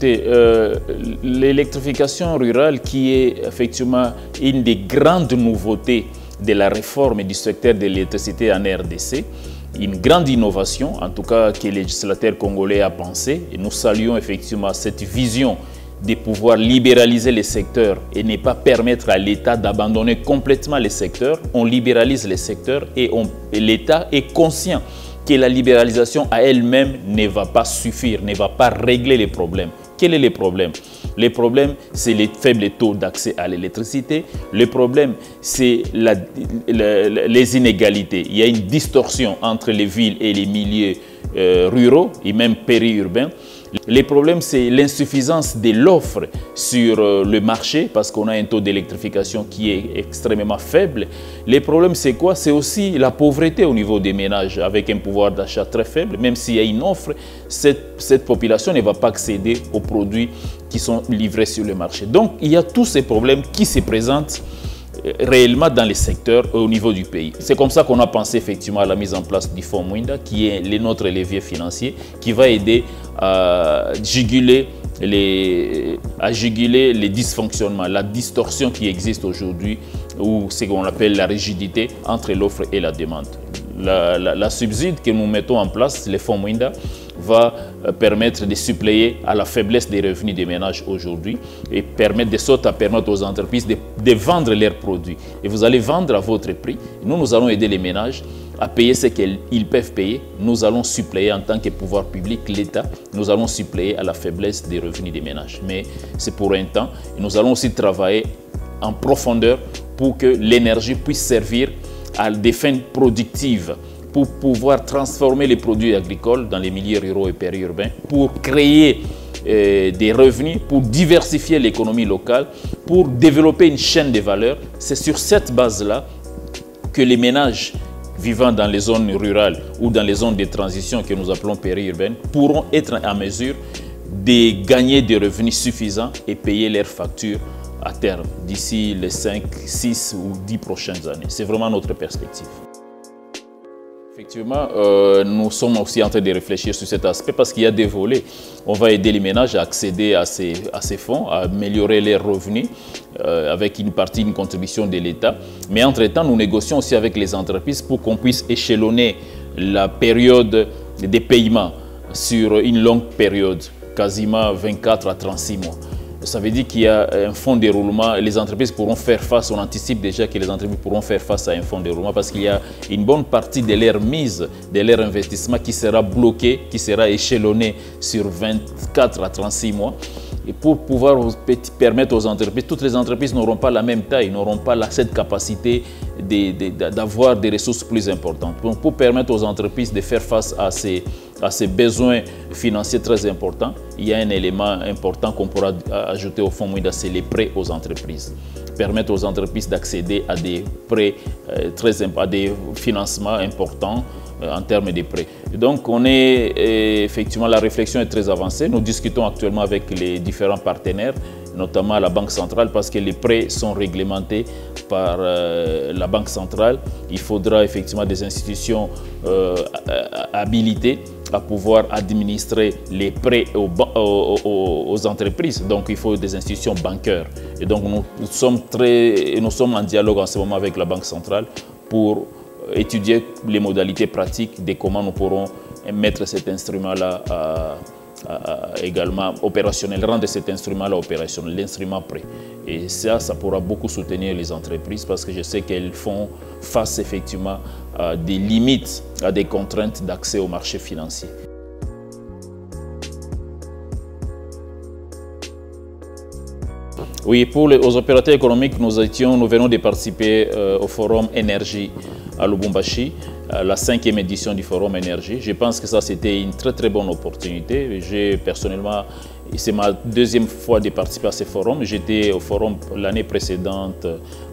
Écoutez, l'électrification rurale qui est effectivement une des grandes nouveautés de la réforme du secteur de l'électricité en RDC, une grande innovation, en tout cas que le législateur congolais a pensé, et nous saluons effectivement cette vision de pouvoir libéraliser les secteurs et ne pas permettre à l'État d'abandonner complètement les secteurs. On libéralise les secteurs et l'État est conscient que la libéralisation à elle-même ne va pas suffire, ne va pas régler les problèmes. Quel est le problème? Le problème, c'est les faibles taux d'accès à l'électricité. Le problème, c'est les inégalités. Il y a une distorsion entre les villes et les milieux ruraux et même périurbains. Le problème, c'est l'insuffisance de l'offre sur le marché parce qu'on a un taux d'électrification qui est extrêmement faible. Le problème, c'est quoi? C'est aussi la pauvreté au niveau des ménages avec un pouvoir d'achat très faible. Même s'il y a une offre, cette population ne va pas accéder aux produits qui sont livrés sur le marché. Donc, il y a tous ces problèmes qui se présentent réellement dans les secteurs au niveau du pays. C'est comme ça qu'on a pensé effectivement à la mise en place du Fonds Mwinda, qui est notre levier financier, qui va aider à juguler les dysfonctionnements, la distorsion qui existe aujourd'hui, ou ce qu'on appelle la rigidité entre l'offre et la demande. La subside que nous mettons en place, le Fonds Mwinda, va permettre de suppléer à la faiblesse des revenus des ménages aujourd'hui et permettre de sorte à permettre aux entreprises de vendre leurs produits. Et vous allez vendre à votre prix. Nous allons aider les ménages à payer ce qu'ils peuvent payer. Nous allons suppléer en tant que pouvoir public, l'État, nous allons suppléer à la faiblesse des revenus des ménages. Mais c'est pour un temps. Et nous allons aussi travailler en profondeur pour que l'énergie puisse servir à des fins productives, pour pouvoir transformer les produits agricoles dans les milieux ruraux et périurbains, pour créer des revenus, pour diversifier l'économie locale, pour développer une chaîne de valeur. C'est sur cette base-là que les ménages vivant dans les zones rurales ou dans les zones de transition que nous appelons périurbaines pourront être en mesure de gagner des revenus suffisants et payer leurs factures à terme d'ici les 5, 6 ou 10 prochaines années. C'est vraiment notre perspective. Effectivement, nous sommes aussi en train de réfléchir sur cet aspect parce qu'il y a des volets. On va aider les ménages à accéder à ces fonds, à améliorer leurs revenus avec une contribution de l'État. Mais entre-temps, nous négocions aussi avec les entreprises pour qu'on puisse échelonner la période des paiements sur une longue période, quasiment 24 à 36 mois. Ça veut dire qu'il y a un fonds de roulement et les entreprises pourront faire face, on anticipe déjà que les entreprises pourront faire face à un fonds de roulement parce qu'il y a une bonne partie de leur mise, de leur investissement qui sera bloquée, qui sera échelonnée sur 24 à 36 mois. Et pour pouvoir permettre aux entreprises, toutes les entreprises n'auront pas la même taille, n'auront pas cette capacité d'avoir des ressources plus importantes. Donc, pour permettre aux entreprises de faire face à ces besoins financiers très importants, il y a un élément important qu'on pourra ajouter au Fonds Mwinda, c'est les prêts aux entreprises. Permettre aux entreprises d'accéder à des prêts à des financements importants en termes de prêts. Et donc, effectivement, la réflexion est très avancée. Nous discutons actuellement avec les différents partenaires, notamment la Banque centrale, parce que les prêts sont réglementés par la Banque centrale. Il faudra effectivement des institutions habilitées à pouvoir administrer les prêts aux entreprises. Donc, il faut des institutions bancaires. Et donc, nous sommes en dialogue en ce moment avec la Banque centrale pour étudier les modalités pratiques de comment nous pourrons mettre cet instrument-là également opérationnel, rendre cet instrument-là opérationnel, l'instrument prêt. Et ça pourra beaucoup soutenir les entreprises parce que je sais qu'elles font face effectivement à des limites, à des contraintes d'accès au marché financier. Oui, aux opérateurs économiques, nous venons de participer au Forum Énergie à Lubumbashi, la 5e édition du Forum Énergie. Je pense que ça, c'était une très très bonne opportunité. Personnellement, c'est ma deuxième fois de participer à ce forum. J'étais au forum l'année précédente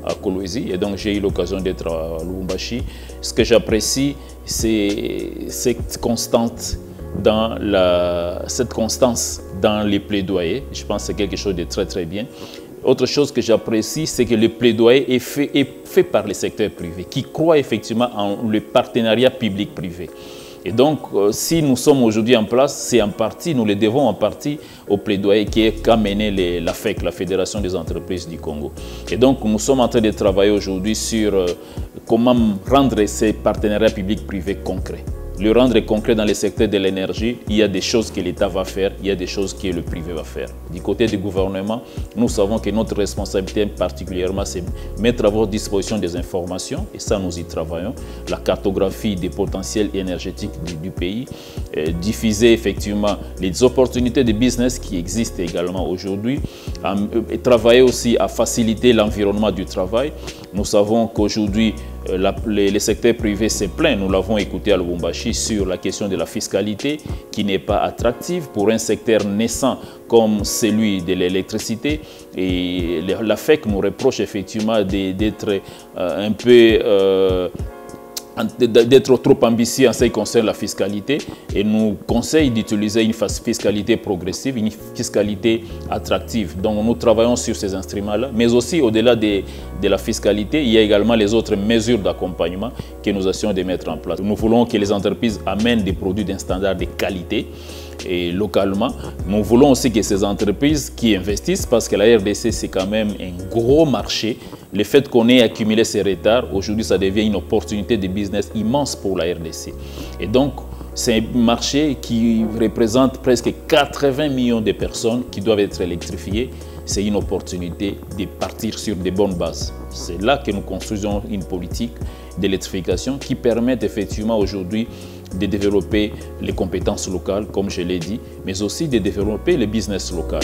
à Kolwezi et donc j'ai eu l'occasion d'être à Lubumbashi. Ce que j'apprécie, c'est cette constance dans les plaidoyers. Je pense que c'est quelque chose de très très bien. Autre chose que j'apprécie, c'est que le plaidoyer est fait par le secteur privé, qui croit effectivement en le partenariat public-privé. Et donc, si nous sommes aujourd'hui en place, c'est en partie, nous le devons en partie au plaidoyer qu'a mené la FEC, la Fédération des entreprises du Congo. Et donc, nous sommes en train de travailler aujourd'hui sur comment rendre ces partenariats publics-privés concrets. Le rendre concret dans les secteurs de l'énergie, il y a des choses que l'État va faire, il y a des choses que le privé va faire. Du côté du gouvernement, nous savons que notre responsabilité particulièrement, c'est mettre à votre disposition des informations, et ça nous y travaillons, la cartographie des potentiels énergétiques du pays, diffuser effectivement les opportunités de business qui existent également aujourd'hui, et travailler aussi à faciliter l'environnement du travail. Nous savons qu'aujourd'hui, les secteurs privés se plaignent, nous l'avons écouté à Lubumbashi, sur la question de la fiscalité qui n'est pas attractive pour un secteur naissant comme celui de l'électricité. Et la FEC nous reproche effectivement d'être un peu... d'être trop ambitieux en ce qui concerne la fiscalité et nous conseille d'utiliser une fiscalité progressive, une fiscalité attractive. Donc nous travaillons sur ces instruments-là, mais aussi au-delà de la fiscalité, il y a également les autres mesures d'accompagnement que nous essayons de mettre en place. Nous voulons que les entreprises amènent des produits d'un standard de qualité et localement. Nous voulons aussi que ces entreprises qui investissent, parce que la RDC c'est quand même un gros marché, le fait qu'on ait accumulé ces retards, aujourd'hui ça devient une opportunité de business immense pour la RDC. Et donc c'est un marché qui représente presque 80 millions de personnes qui doivent être électrifiées. C'est une opportunité de partir sur de bonnes bases. C'est là que nous construisons une politique d'électrification qui permet effectivement aujourd'hui de développer les compétences locales, comme je l'ai dit, mais aussi de développer le business local.